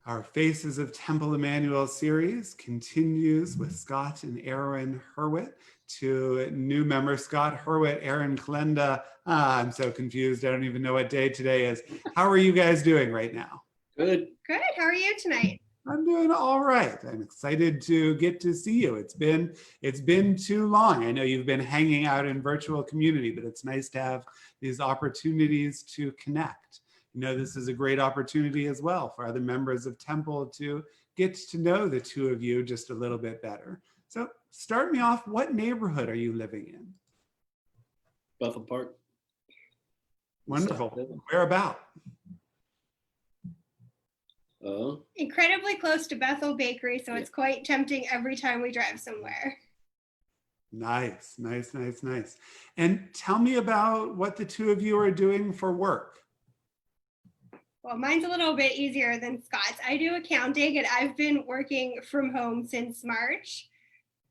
Our Faces of Temple Emanuel series continues with Scott and Erin Herwitt. To new member Scott Herwitt, Erin Kolenda. I'm so confused. I don't even know what day today is. How are you guys doing right now? Good. Good. How are you tonight? I'm doing all right. I'm excited to get to see you. It's been too long. I know you've been hanging out in virtual community, but it's nice to have these opportunities to connect. You know, this is a great opportunity as well for other members of Temple to get to know the two of you just a little bit better. So start me off, what neighborhood are you living in? Bethel Park. Wonderful. Where about? Incredibly close to Bethel Bakery, so it's quite tempting every time we drive somewhere. Nice, nice, nice, nice. And tell me about what the two of you are doing for work. Well, mine's a little bit easier than Scott's. I do accounting and I've been working from home since March.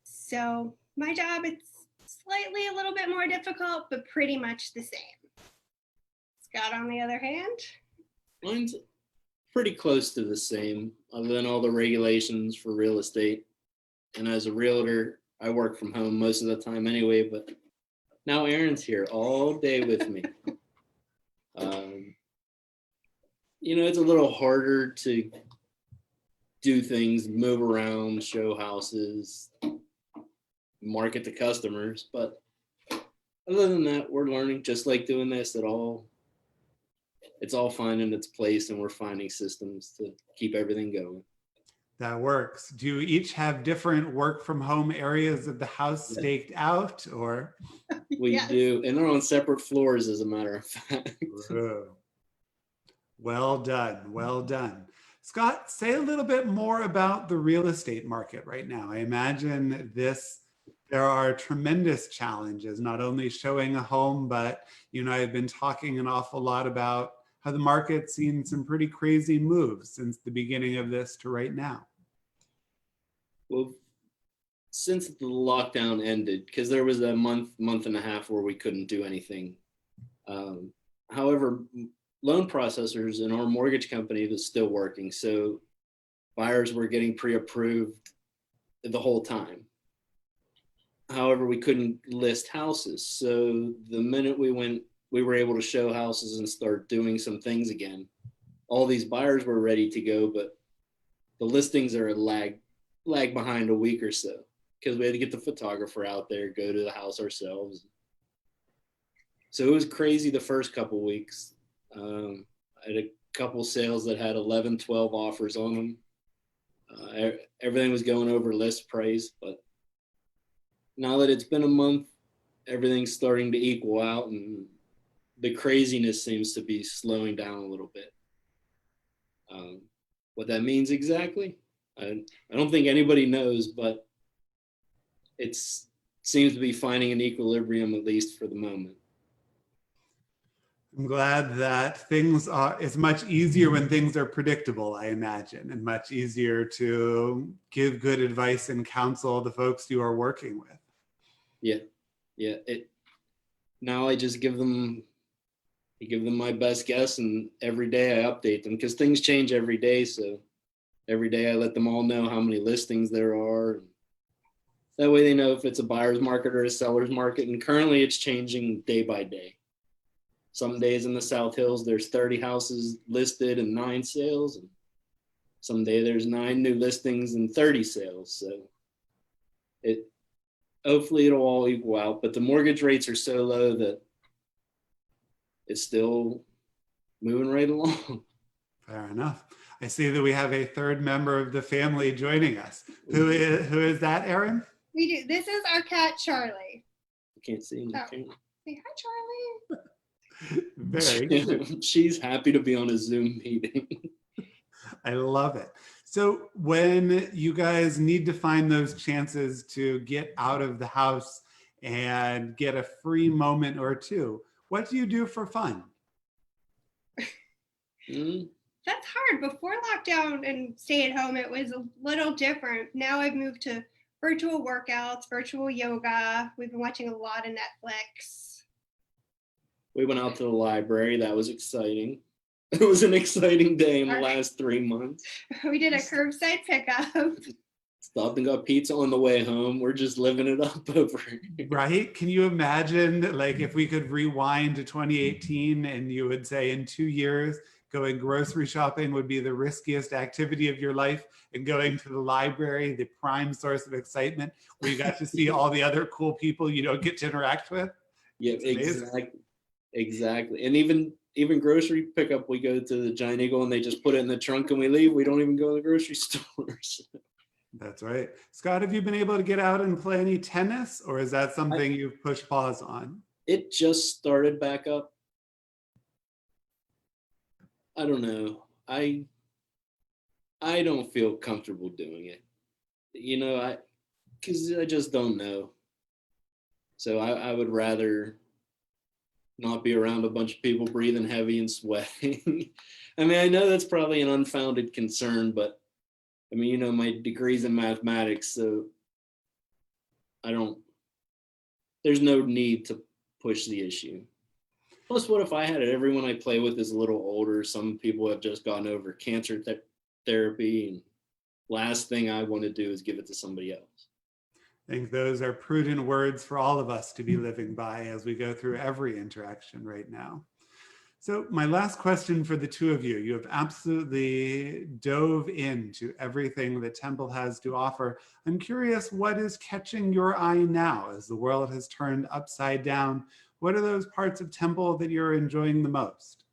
So my job, it's slightly a little bit more difficult, but pretty much the same. Scott, on the other hand? Mine's pretty close to the same, other than all the regulations for real estate. And as a realtor, I work from home most of the time anyway, but now Erin's here all day with me. You know, it's a little harder to do things, move around, show houses, market to customers. But other than that, we're learning, just like doing this at all. It's all finding its place and we're finding systems to keep everything going. That works. Do you each have different work from home areas of the house staked out, or? We do, and they're on separate floors, as a matter of fact. Whoa. Well done, well done. Scott, say a little bit more about the real estate market right now. I imagine there are tremendous challenges, not only showing a home, but you and I have been talking an awful lot about how the market's seen some pretty crazy moves since the beginning of this to right now. Well, since the lockdown ended, because there was a month and a half where we couldn't do anything. However, loan processors in our mortgage company was still working, so buyers were getting pre-approved the whole time. However, we couldn't list houses, so the minute we were able to show houses and start doing some things again. All these buyers were ready to go, but the listings are lag behind a week or so because we had to get the photographer out there, go to the house ourselves. So it was crazy the first couple weeks. I had a couple sales that had 11, 12 offers on them. Everything was going over list price, but now that it's been a month, everything's starting to equal out and the craziness seems to be slowing down a little bit. What that means exactly, I don't think anybody knows, but it seems to be finding an equilibrium, at least for the moment. I'm glad that it's much easier when things are predictable, I imagine, and much easier to give good advice and counsel the folks you are working with. Yeah. Now I just give them my best guess, and every day I update them because things change every day. So every day I let them all know how many listings there are. That way they know if it's a buyer's market or a seller's market. And currently it's changing day by day. Some days in the South Hills, there's 30 houses listed and 9 sales. And some day there's 9 new listings and 30 sales. So hopefully it'll all equal out, but the mortgage rates are so low that it's still moving right along. Fair enough. I see that we have a third member of the family joining us. Who is that, Erin? We do. This is our cat, Charlie. I can't see him. Say hi, Charlie. Very cute. She's happy to be on a Zoom meeting. I love it. So when you guys need to find those chances to get out of the house and get a free moment or two, what do you do for fun? That's hard. Before lockdown and stay at home, it was a little different. Now I've moved to virtual workouts, virtual yoga. We've been watching a lot of Netflix. We went out to the library. That was exciting. It was an exciting day in the All right. last 3 months. We did a curbside pickup. Stopped and got pizza on the way home. We're just living it up over here. Right? Can you imagine, like, if we could rewind to 2018 and you would say in 2 years, going grocery shopping would be the riskiest activity of your life, and going to the library, the prime source of excitement, where you got to see all the other cool people you don't get to interact with? Yeah, It's amazing. exactly. And even grocery pickup, we go to the Giant Eagle and they just put it in the trunk and we leave. We don't even go to the grocery stores. That's right. Scott, have you been able to get out and play any tennis, or is that something you've pushed pause on? It just started back up. I don't know. I don't feel comfortable doing it. Because I just don't know. So I would rather not be around a bunch of people breathing heavy and sweating. I mean, I know that's probably an unfounded concern, but I mean, my degree's in mathematics, so there's no need to push the issue. Plus, what if I had it? Everyone I play with is a little older. Some people have just gone over cancer therapy, and last thing I want to do is give it to somebody else. I think those are prudent words for all of us to be living by as we go through every interaction right now. So my last question for the two of you, you have absolutely dove into everything that Temple has to offer. I'm curious, what is catching your eye now as the world has turned upside down? What are those parts of Temple that you're enjoying the most?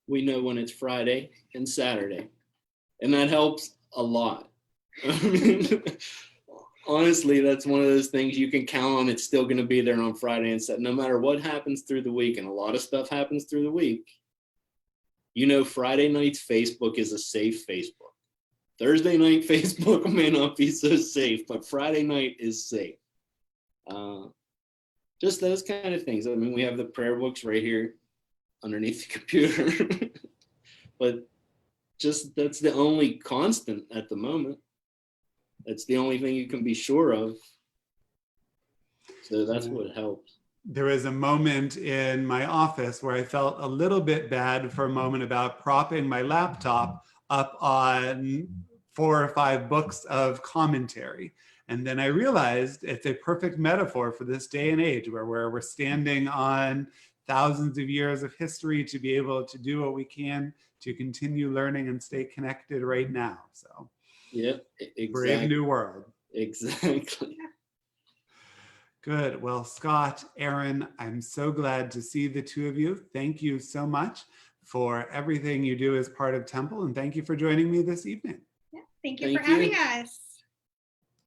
We know when it's Friday and Saturday, and that helps a lot. Honestly, that's one of those things you can count on. It's still going to be there on Friday and Saturday, no matter what happens through the week. And a lot of stuff happens through the week. Friday night's Facebook is a safe Facebook. Thursday night Facebook may not be so safe, but Friday night is safe. Just those kind of things. I mean, we have the prayer books right here underneath the computer, but just that's the only constant at the moment. That's the only thing you can be sure of. So that's what helps. There was a moment in my office where I felt a little bit bad for a moment about propping my laptop up on 4 or 5 books of commentary. And then I realized it's a perfect metaphor for this day and age where we're standing on thousands of years of history to be able to do what we can to continue learning and stay connected right now. So, yep, exactly. Brave new world. Exactly. Good. Well, Scott, Erin, I'm so glad to see the two of you. Thank you so much for everything you do as part of Temple, and thank you for joining me this evening. Yeah, thank you for having us.